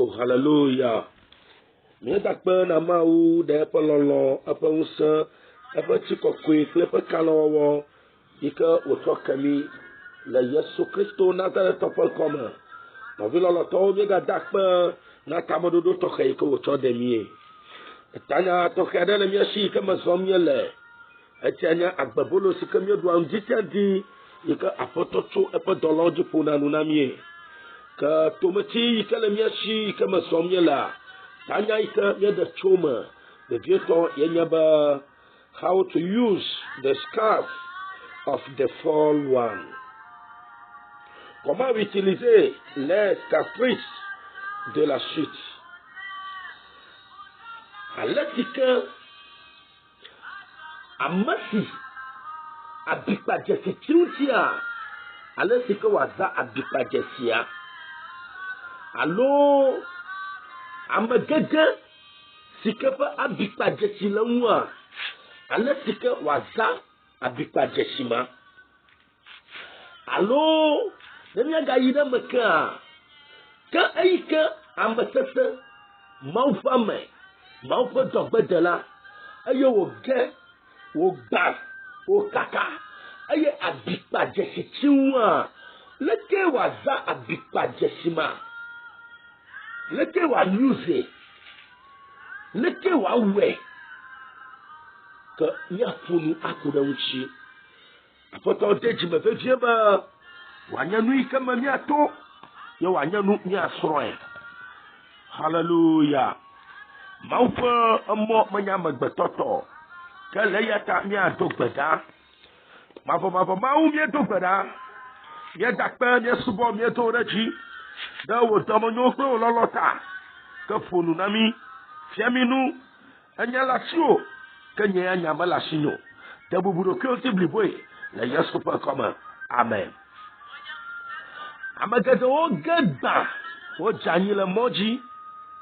Oh, hallelujah. Mie dakpe na mawu ɖe eƒe lɔlɔ, eƒe ŋusẽ, eƒe tsikɔkoe kple eƒe kalẽwɔwɔ yi ke wòtsɔ ke mi le Yesu Kristo Nazaretɔ ƒe kɔme. Nɔvi lɔlɔtɔwo míegada akpe na tameɖoɖo tɔxɛ yi ke wòtsɔ ɖe mie. Etanya tɔxɛ aɖe le mía si yi ke me zɔm míele. Etia nye agbebolo si ke míeɖua ŋditiaɖi yi ke Aƒetɔ tso eƒe dɔlawo dzi ƒona nu na mie. Ke tometi yi ke le mía si yi ke me zɔm míelea, tanya yi ke míeɖe tso me vevietɔ yenye be how to use the scarf of the fall one. Comment utiliser les cicatrices de la chute. Ale si ke ame si abikpadzesi tsiŋutia, ale si ke wòaza abikpadzesia, alo ame gege si ke ƒe abikpadzesi le ŋua, ale si ke wòaza abikpadzesi ma, alo ne míagayi ɖe me kea, ke eyi ke ame sese Mawu ƒe ame, Mawu ƒe dɔgbedela, eye wòge wògba wòkaka eye abikpadzesi tsi ŋua, leke wòaza abikpadzesi ma, leke wòause, leke wòawɔe ke míaƒo nu aku ɖe ŋuti. Aƒetɔ de dzime vevie be wòanye nu yi ke me míato ye wòanye nu míasrɔ̃e. Hallelujah. Mawu ƒe emɔ menye amegbetɔtɔ, ke le eya ta míado gbe ɖa. Mavɔmavɔ Mawu míedo gbe ɖa, míeda akpe, míesubɔ, míedo ɖe dzi ɖe wò dɔmenyo kple wò lɔlɔ ta, ke ƒo nu na mí, fia mí nu, enye le asiwò, ke nye ya nya mele asi nyo. De bubu ɖokuiwo ŋuti bliboe le Yesu ƒe kɔme. Amen. Ame geɖewo ge gbã, wodze anyi le mɔ dzi,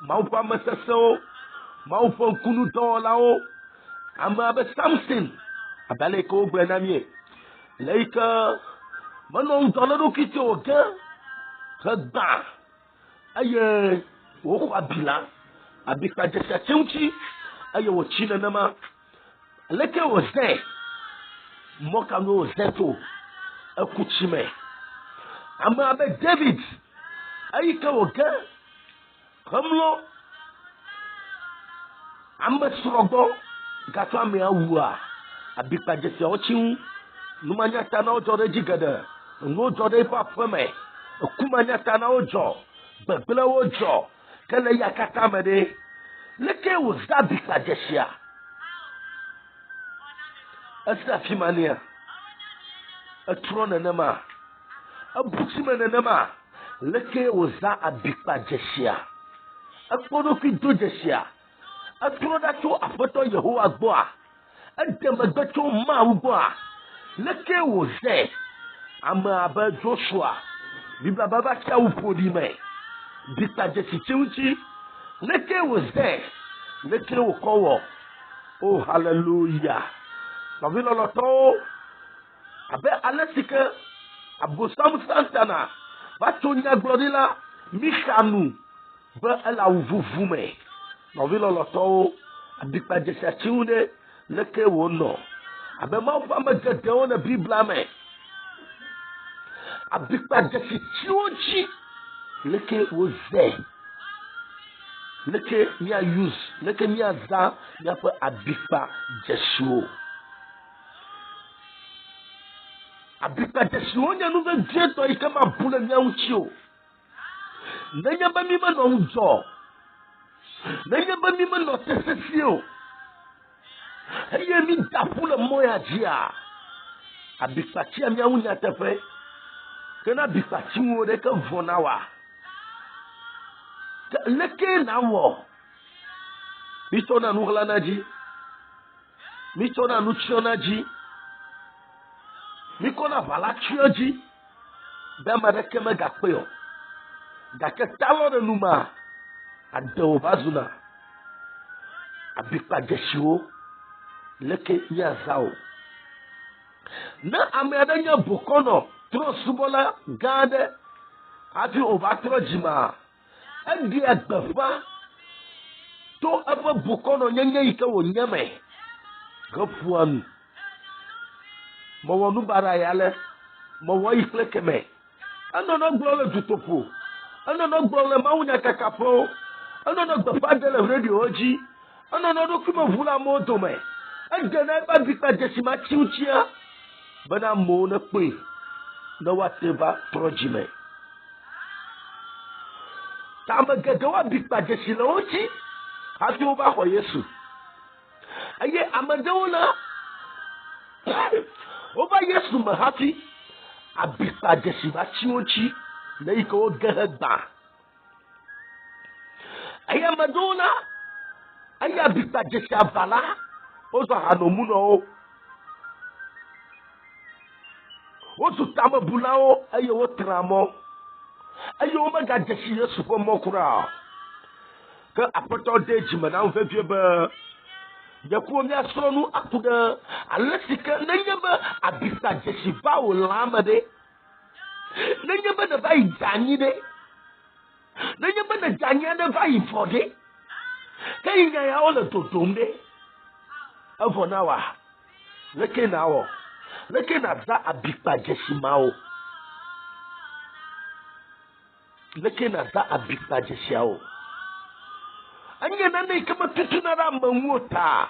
Mawu ƒe ame sesewo, Mawu ƒe ŋkunudɔwɔlawo, ame abe Samson, abe ale yi ke wogblɔe na mie, le yi ke menɔ ŋdɔ le eɖokui te wòge hegbã eye wòxɔ abi la, abikpadzesia tsi ŋuti eye wòtsi nenema. Leke wòzẽ, mɔ ka ŋu wòzẽ to, eku tsi me. Ame abe David, eyi ke wòge hemlɔ ame srɔ̃ gbɔ gatsɔ amea wua, abikpadzesiawo tsi ŋu, numanyata na wo dzɔ ɖe dzi geɖe, nuwo dzɔ ɖe eƒe aƒe me, ekumanyata na wo dzɔ, gbegblẽwo dzɔ, ke le eya katã me ɖe, leke wòza abikpadzesia? Ese afi ma nea, etrɔ nenema, ebusi me nenema, leke wòza abikpadzesia? Ekpɔ ɖokui do dzesia, etrɔ ɖa tso Aƒetɔ Yehowa gbɔa, ede megbe tso Mawu gbɔa, leke wòzẽ? Ame abe Joshua, Biblia be va tia wu ƒoɖi me, bikpadzesi tsi ŋuti, leke wòzẽ? Leke wòkɔ wɔ? Oh, hallelujah. Nɔvi lɔlɔtɔwo, abe ale si ke abosam Satana va tso nyagblɔɖila Mika nu be ele awu vuvu me. Nɔvi lɔlɔtɔwo, abikpadzesia tsi ŋu ɖe, leke wònɔ? Abe Mawu ƒe ame geɖewo le Biblia me, abikpadzesi tsiwo dzi, leke wòzẽ? Leke mía use, leke míaza míaƒe abikpadzesiwo? Abikpadzesiwo nye nu vevietɔ yi ke mabu le mía ŋuti o. Nenye be mí menɔ ŋudzɔ, nenye be mí menɔ sesesi o, eye mí da ƒu le mɔ ya dzia, abikpatsia mía ŋu nyateƒe, ke ne abikpatsi ŋu ɖeke vɔ na wa, leke na wɔ? Mitsɔna nu ɣlana dzi, mitsɔna nu tsyɔna dzi, mikɔna ʋala tsyɔ dzi, be ame ɖeke megakpe o, gake talɔ ɖe nu ma, adewo va zuna. Abikpadzesiwo, leke míaza o? Ne ame aɖe nye bokɔnɔ, trɔ̃subɔla gã aɖe, hafi wòva trɔ dzima, edi agbefa to ebe bukono nyenye ike wo nyeme gafuanu mo wonu bara yale mo wo ikle keme anono gbole tutopo anono gbole mawunya kakapo anono gbefa de le radio oji anono do kuma vula moto me edena ba bikpa jesima chiuchia bana mo na pe na wateva projime tama gadawa bikpa jesila oji ati o ba ho Yesu aye amadona o ba Yesu mahati abikpa jesima chiuchi na iko gahagba aye amadona aye abikpa jesila bala o so hanomuno o so tamabulao aye o tramo aye o maga jesi Yesu fo mokura ka apoto de jima na mfa fie ba yakuo mi asonu akuda alesika nanyaba abisa jesi ba o lamade nanyaba na bai janyi de nanyaba na janyi na bai fode kai nya ya ola totomde afo na wa leke na wo leke na za abikpa jesi mao leke na za abikpa jesi ao anya na ne kama tutuna ra manwota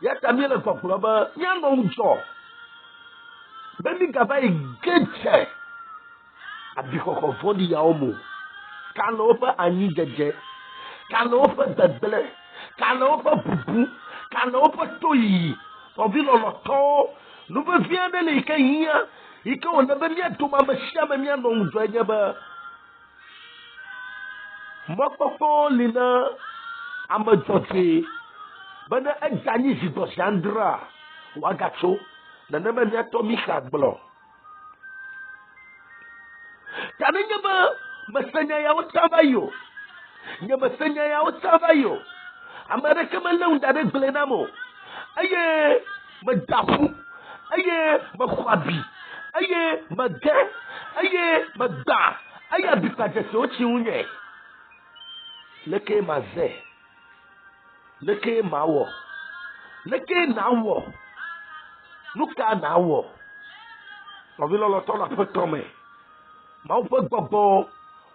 ya tamile kokoro ba nya no njo bemi gaba igeje abikoko fodi ya omo kana ofa anyi jeje kana ofa dadele kana ofa bubu kana ofa toyi ovilo loto no be viande le kayia ika ona be mi atoma mashia me mi no njo anya ba mokoko lina amajote bana ajani zido sandra wagacho na nama mi atomi kaglo tananya ba masanya ya utabayo nya masanya ya utabayo amara kama launda de glenamo aye madafu aye makhwabi aye maga aye magba aye bikaje so chiunye leke maze leke mawo leke nawo nuka nawo ovilo lo tola petome ma o pe gbogbo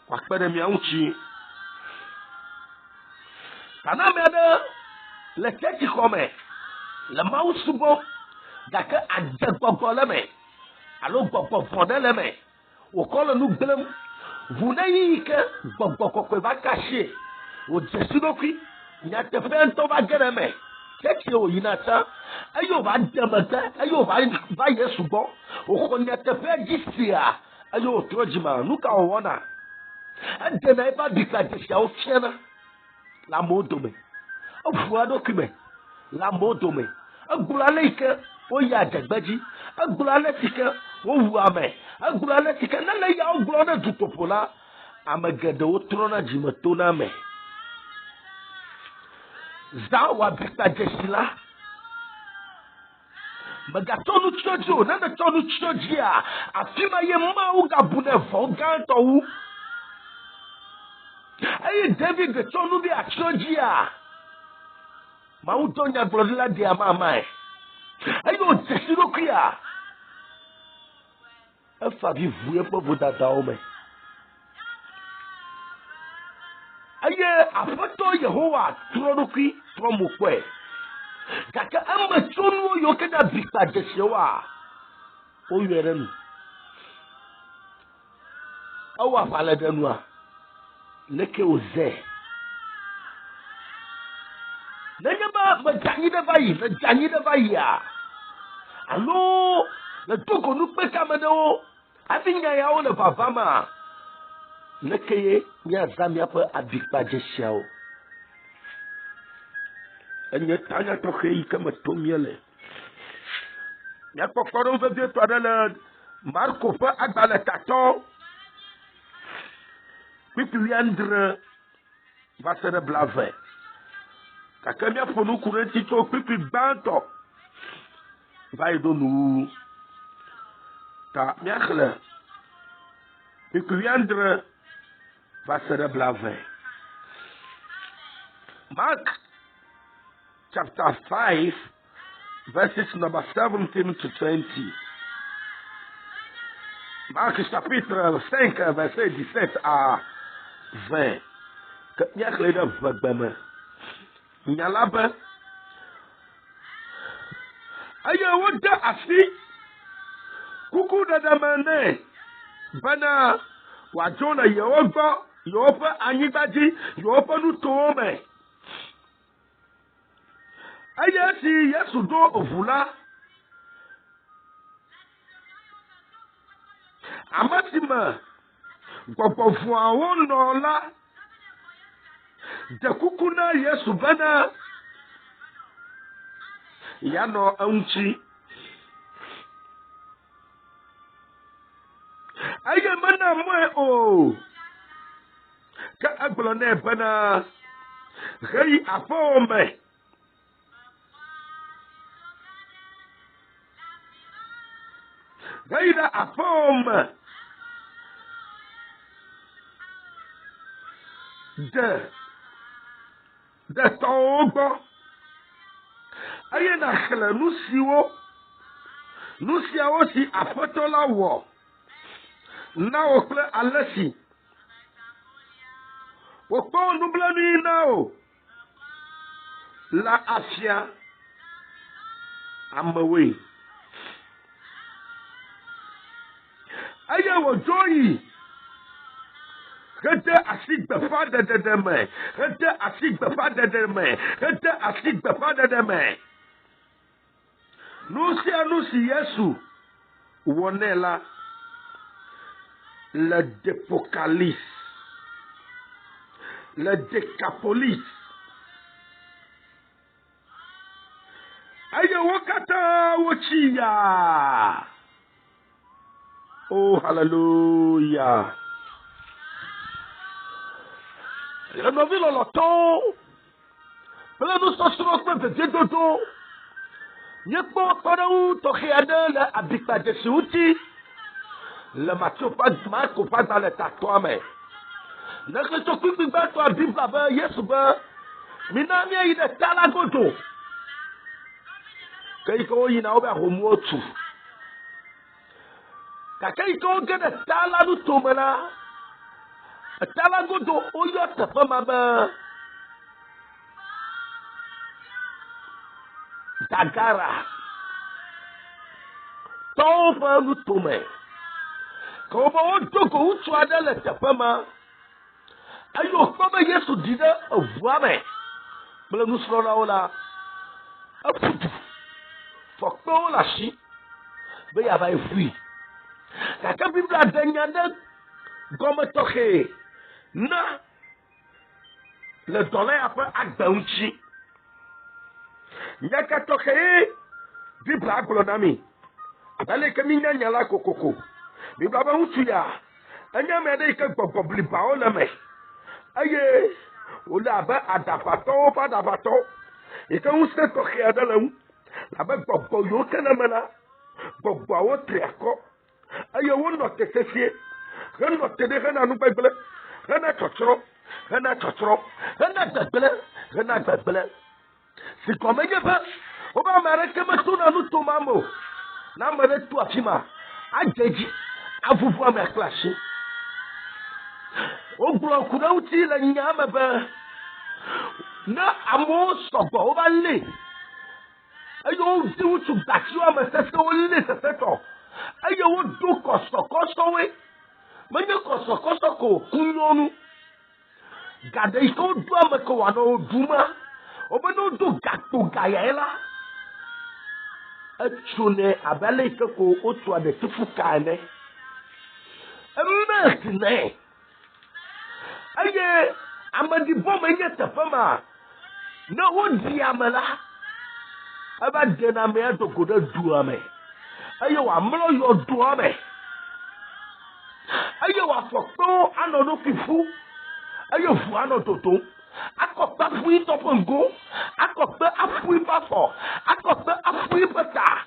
wa pere mi anchi kana me da le teti come le ma usubo daka adje gbogbo le me alo gbogbo fode le me o ko le nu glem vuna yi ke gbogbo kokwe ba kashi o jesu dokwi nya te fento ba gere me teti o yinata ayo ba demata ayo ba Yesu go o ko nya te fe jisia ayo trojima nuka o wona ande na ba bika jisia o fiena la modome o fuwa dokime la modome agula leike o ya jagbaji agula leike o wuame agula leike na le ya oglo na tutopola amagade o trona jimato na me za wa bika jesila magatonu chojo na tonu chojia afima ye ma u gabune fo ganto wu ayi David de tonu bi achojia ma u tonya glodila dia mama ayi o tesiro kia afa bi vuye po bodada o me aye afoto Yehowa tronuki tromukwe kaka amma chonu yo kada bika jeshewa o yere nu awa fala danua leke oze nanyaba majanyi da bayi ya alo na toko nu peka mano abinya ya o le papa leke ye nya zamia pa abikpa jeshewa anya tanya to khei kama tomiele ya kokoro ve vie to adala Marco fa agbala tato pipi andre va se blave kakamia fonu kurenti to pipi banto vai do nu ta miakhle pipi andre verset de Blavin. Mark chapter 5, verses number 17 to 20. Marc chapitre 5, verset 17 à 20. Que n'y a que les deux vegbeme. N'y a là ben. Aïe, ou de assis. Coucou de demander. Bana, wajona yoba, yoba anibadi, yoba nous tome. Aïe, si yesu do ovula. Amatima, gwagwavua wonola. De kukuna yesu bana. Yano aunchi. Aye mana mwe o. Ka agblone bana. Rei afome. Rei da afome. De togo. Aye na khla nusiwo. Nusiawo si afotola wo. Na okle alesi. Okpo nublani nao. La afia. Amawe. Aye wo joyi. Rete asik befa de deme. Rete asik befa de deme. Rete asik befa de deme. Nusi Yesu. Wonela. Le Dépocalypse. Le Décapolis. Aye wakata wochiya. Oh, hallelujah. Le novi loloton. Pele nous sommes de Dieu dodo. Nyekbo konou tokiade le abikba de suuti. Le matio pas marco pas dans le tatouame. Ne que tu peux pas toi Bible avec Yesuba. Minamia il est talagoto. Kaiko ina oba homotu. Kaiko gede talanu tomela. Talagoto oyo tepa mama. Dagara. Ton fa nu tome. Koba o doko utu ada le tepa ma. Ayo koma Yesu dide avuame. Bele nu sro la ola. Aputu. Fokpo la shi. Be ya ba efui. Kaka Bibla denyande gome toke. Na. Le dollar après agbaunchi. Nyaka toke. Bibla aglonami. Abale keminya nyala kokoko. Bibla ba utu ya. Anya me de ke gbogbo ba o le me. Aye. Ola ba adapato pa dapato. E ka un se toke adala un. La ba gbogbo yo kana mena. Gbogbo o triako. Aye won no te sefie. Ren no te de kana nu begbele. Rena totro. Rena totro. Rena begbele. Rena begbele. Si comme je fais. O ba mere ke me tuna nu to mamo. Na mere tu afima. Ajeji. Avuvu ame klashi. O bro kuna uti la nyama ba. Na amo sobo o ba le. Ayo di utu gati o ame sese o le sese to. Ayo o do koso we. Menye koso ko kunyonu. Gade iko do ame ko wa no duma. O be no do gato gaela. Achune abale ko otu ade tufuka ne. Emertine. Aye, amadi bom enye tefama. Na wodi amala. Aba dena me adogoda duame. Aye wa mlo yo duame. Aye wa fokto anono fifu. Aye fu anototo. Akokpa fui topongo. Akokpa afui pafo. Akokpa afui pata.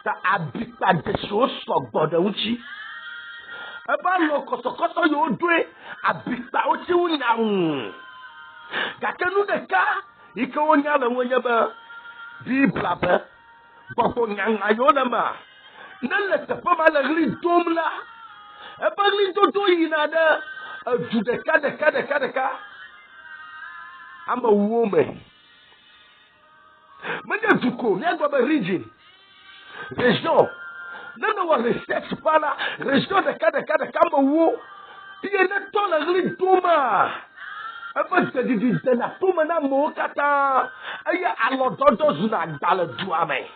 Ta abita de so sogboda uchi. eba lo kosokoso yo dwe abikpa o ti wunya kakenu de ka ike wonya la wonya ba bi blaba bako nyanga yo na ma nan la tapa ma la gli domla eba gli do yina da du de ka ama wome manya duko ne gba ba region nana wa research pala région de ka ma wo tie na to la gli doma aba de na tuma na mo kata aya alododo zuna dala duame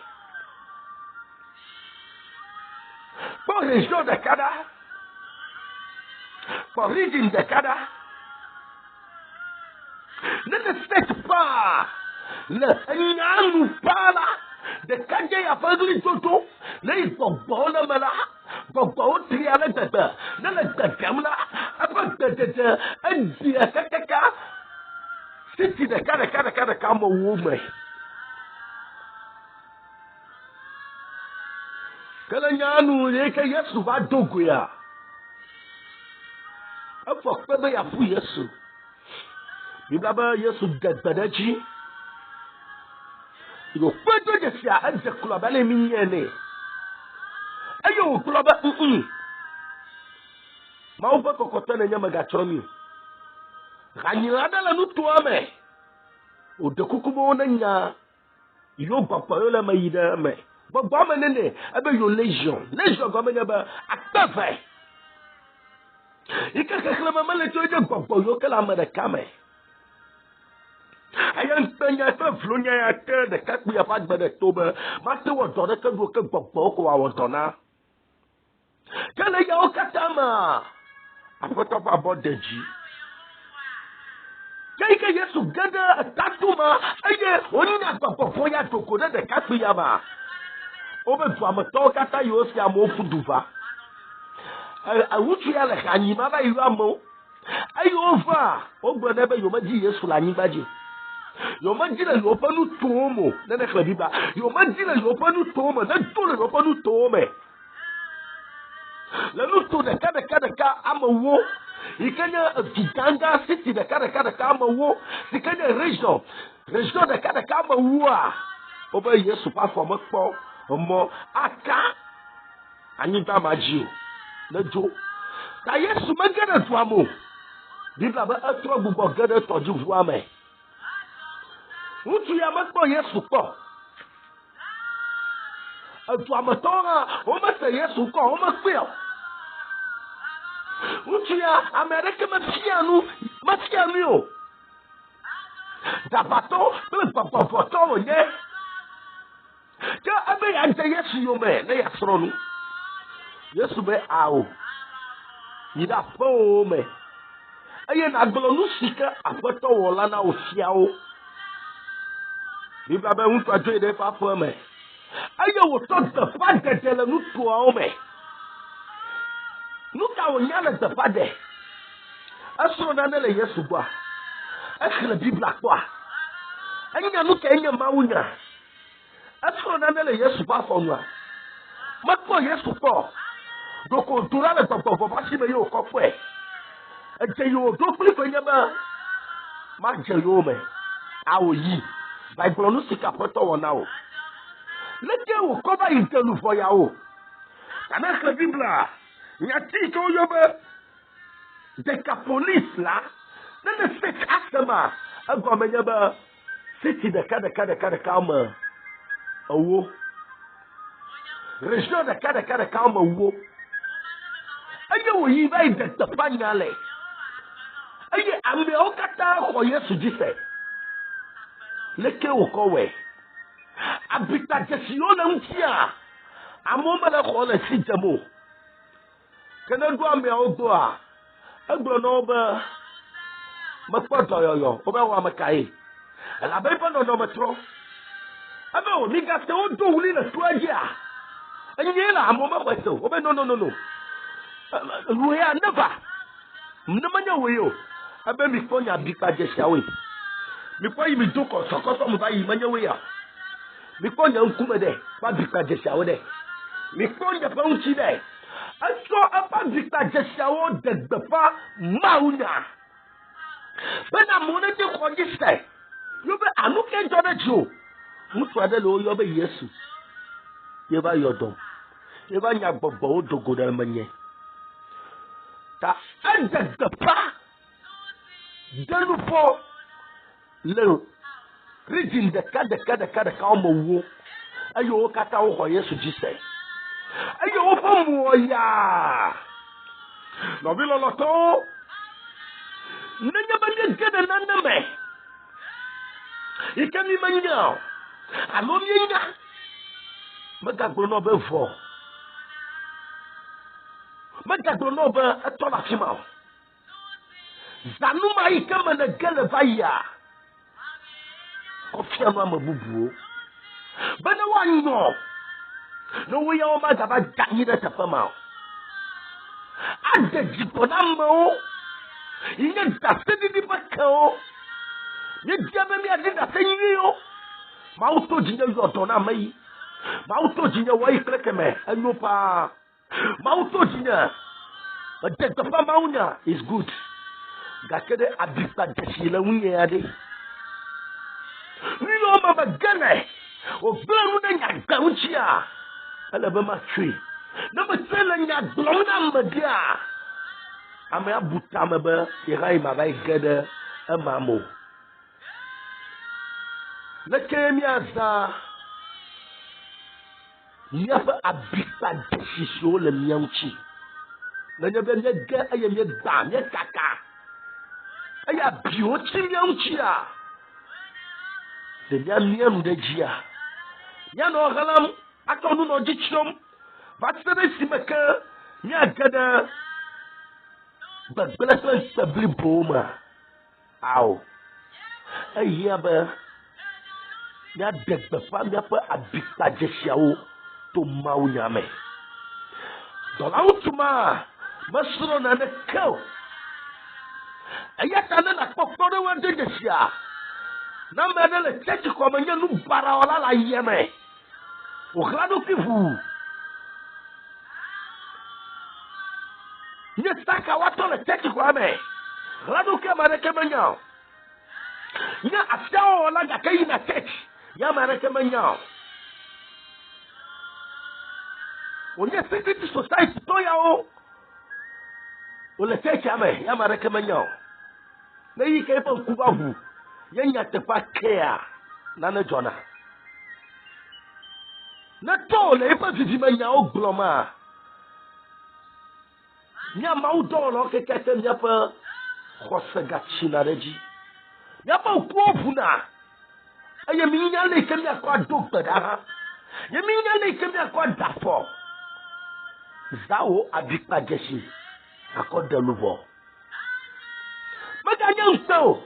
pour région de kada pour region de kada nana set pa le nyanu pala de kaje ya fagli toto le gbogbo na mala gbogbo tri ala tata na le takamla apa tata adi akaka siti de kada mo wo me kala nyanu le ka Yesu ba dogo ya afọ pebe ya fu Yesu bibla ba Yesu gadadaji yo kweto je sia anje kuloba le minyene ayo kuloba ma o fa kokota na nyama ga chomi ganyira dala nu to ame o de kukumo na nya yo papa yo la mayida me gbogbo me nene abe yo legion go me nya ba atafe ikaka mama le to je gbogbo yo kala ma de kame ayan penya to flunya ya te de kakbu ya fagba de toba ma te wo do de ka do ka gbogbo ko wa wo dona kale ya o katama apoto pa bodeji kai Yesu gada tatuma aye oni na gbogbo ya to ko de kakbu ya ba o be tu amato kata yo si amo fuduva awutu ya le kanyi ma ba yu amo ayo fa o gbo na be yo ma ji Yesu la nyi baji yo majina yo panu tomo na na klabiba yo majina yo panu tomo na tole yo panu tome la luto de kada amawo ikanya giganga city de kada amawo ikanya region de kada amawo a oba Yesu pa fo mo omo aka anyi ta maji na jo ta Yesu magana to amo bibla ba atro gbogbo gada toju fu ame utu ya makpo Yesu ko atu amatora o ma se Yesu ko o ma pe utu ya America matianu yo da bato be papa to nye ja abe ya de Yesu yo me na ya sronu Yesu be awo ida po me aye na gbolo nu sika apoto wola na ofiawo bibla be un to de fa fo me aye wo to de fa de le nu to o me nu ka wo nya le de fa de asro na le Yesu gba akhle bibla kwa anya nu ka enya ma wunya asro na le Yesu pa fo nu a makpo Yesu ko doko dura le gbogbo ba si me yo ko fo e yo do pli ko nya ma je yo me awo yi Bible no sika poto wona o leke wo ko ba intelu fo ya o kana ka bibla nya ti ko yo be de ka police la na the state asema agomenya ba city de kada ma owo region de kada ma wo aye wo yi ba de tapanyale aye ambe o kata ko Yesu jise leke wo kowe abita jesiona mtia amoma la ko la sijamo kana do ame o do a agbo no ba makpato yo o ba wa makai ala be pa no metro abe o ni ga te o do wuli na to agia enye la amoma ko so o be no ruya never mnamanya weyo abe mi konya bika jesiawe mi kwa yi mi doko sokoso mo ba yi manya weya mi konya nkume de ba bika jesiawe de mi konya pa unchi de Aso apa bikpa jesiawo degbefa maunya. Bena mone de kongiste. Yobe anu ke jode jo. Mutu ade lo yobe Yesu. Yeba yodom. Yeba nyagbogbo odogo da menye. Ta degbefa delufo le ridin de kada omowo. Ayo kata wo Yesu jise. Ayo fomu ya. No bi loloto. Nanya bande gada nanda me. Ikami manya. Alo minya. Magagbo no be fo. Magagbo no be atola fima. Zanuma ikama na gele vaya. Kofia no amabubuo. Bana wanyo. No we all must have a danny at a family. And the Jiponamo in a dusty bacco. You Germany, I did a thing you. Mauto Gina Yotona me. Mauto Gina way clecame, and no pa. Mauto Gina. But the Mauna is good. Gakede Abisa Jeshila Winyadi. We know Mama Gane. O Blue Gauchia. Alabama tree. Number 7 ya blona madia. Ame abuta mebe irai mabai gede emamo. Lekemi aza. Nyafa abita deshisho le mianchi. Nanyabe nyege aye nyeda nyekaka. Aya bioti mianchi ya. Denya mienu dejia. Yano galam. Atonu no jichom vatsebe simeka mi agada bagbela sabli boma aw ayia ba ya degbe fa mi apa abita jesiawo to mawo nyame dola utuma masro na ne kaw ayata na kokoro wa de jesia na medele chechi ko manya nu bara wala la yeme. Oglado que vous. Nye saka wato le tete kwa me. Glado que mareke manyao. Nye afyao wala gakayi na tete. Ya mareke manyao. Onye secret society to ya o. Ole tete ame. Ya mareke manyao. Na yi ke pa kuba vu. Yenya tepa kea. Nane jona. Na tole e pa vivi manya o gloma. Nya maudolo ke kete nya pa khosega china reji. Nya pa ukofuna. Aye minya le ke nya kwa doctor da. Ye minya le ke nya kwa dafo. Zao abikpa jeshi. Akoda luvo. Maganya usto.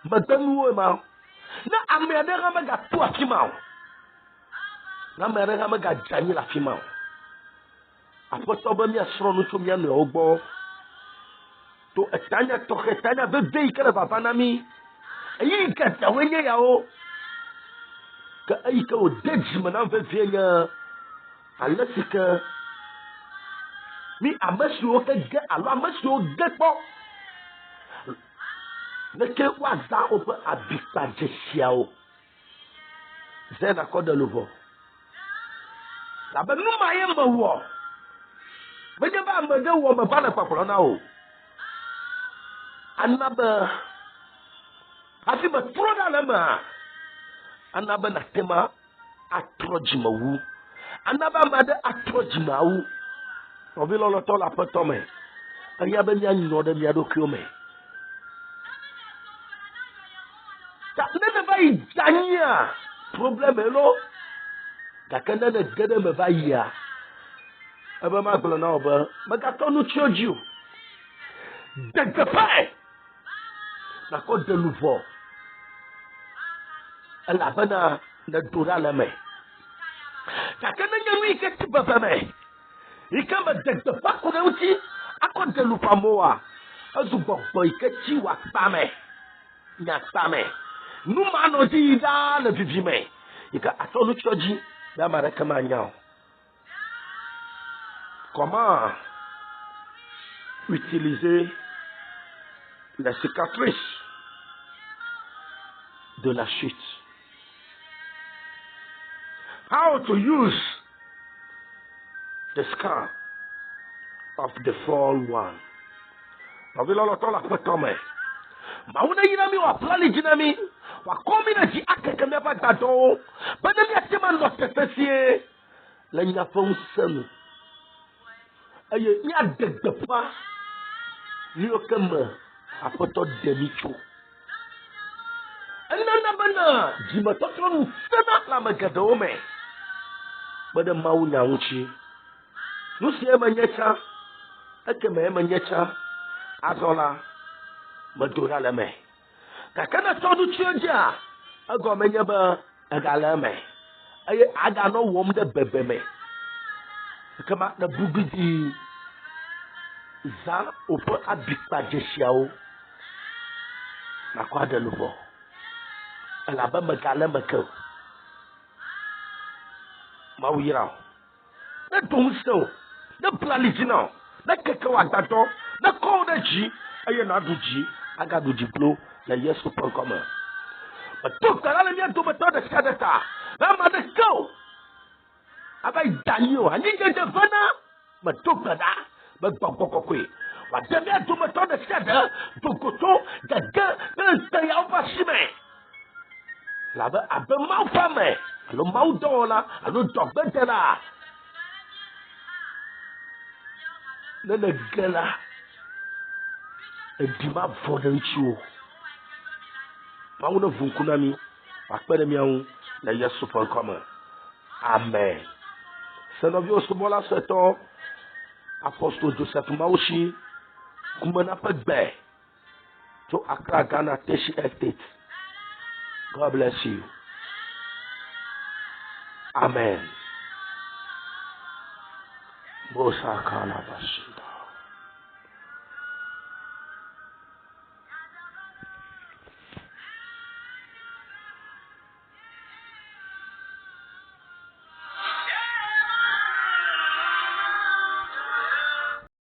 Madanuwe ma. Na amede ga maga tu akima. Na mere ha maga jani la fima. Apoto ba mi asro no to mi anu ogbo. To etanya bebe ikere baba na mi. Eyi ka ta wenye ya o. Ka ayi ka o deji mana ve vienya. Alasika mi amasi o ke ge alo amasi o ge po. Neke wa za o pe abikpa jesia o. Zena koda lovo. Aba numa ye mawo. Beje ba amade wo me bana papolo na o. Anaba afi ba proda na ma. Anaba na tema atrojimawu. Anaba made atrojimawu. Obi lolo to la petome. Anya be nya nyo de mi adokio me. Ta ne ba yi dania problem elo. Kakanda ne gede me va ya. Aba ma gbolo na oba. Maga to nu chioju. Degbe pai. Na ko de nouveau. Ala bana na dura la me. Kakanda nyami ke ti baba me. Ikamba degbe pa ko na uti. Ako de lupa moa. Azu bokbo ikechi wa pa me. Nya pa me. Nu ma no di da na vivi me. Ika atonu chioji. Da mara kama nyao. Comment utiliser les cicatrices de la chute? How to use the scar of the fall one. Mauna yinami wa plani jinami wa komi na ji akeke me ba gbado bana mi atema no tetesie la nya fon sam aye ni adegbepa ni okama apoto demicho anana bana jima totron sana la magado me bada mauna wuchi nusi e manyecha akema e manyecha azola madura la me kakana todo chioja agomenya ba agala me aye aga no wom de bebe me kama na bugidi za opo abikpa jeshiao na kwada lubo ala ba magala mako mawira na donso na plaligino na kekawa dato na koda ji aye na duji aga duji glo na yesu pokoma but doctor ala ni to beto de skadata na ma de go abai danyo ani je de fana ma doctor da ba gbogbo wa de me to beto de skada dokoto gaga na ya oba shime la ba abe ma fame alo ma udola alo dogbetela na na gala edima vodenchuo mauna vunkunami akpere miawu na yesu pokoma amen sanovio sobola seto apostle Joseph Maushi kumana pegbe to Accra Ghana Teshi Estate. God bless you. Amen. Bosa kana bashida.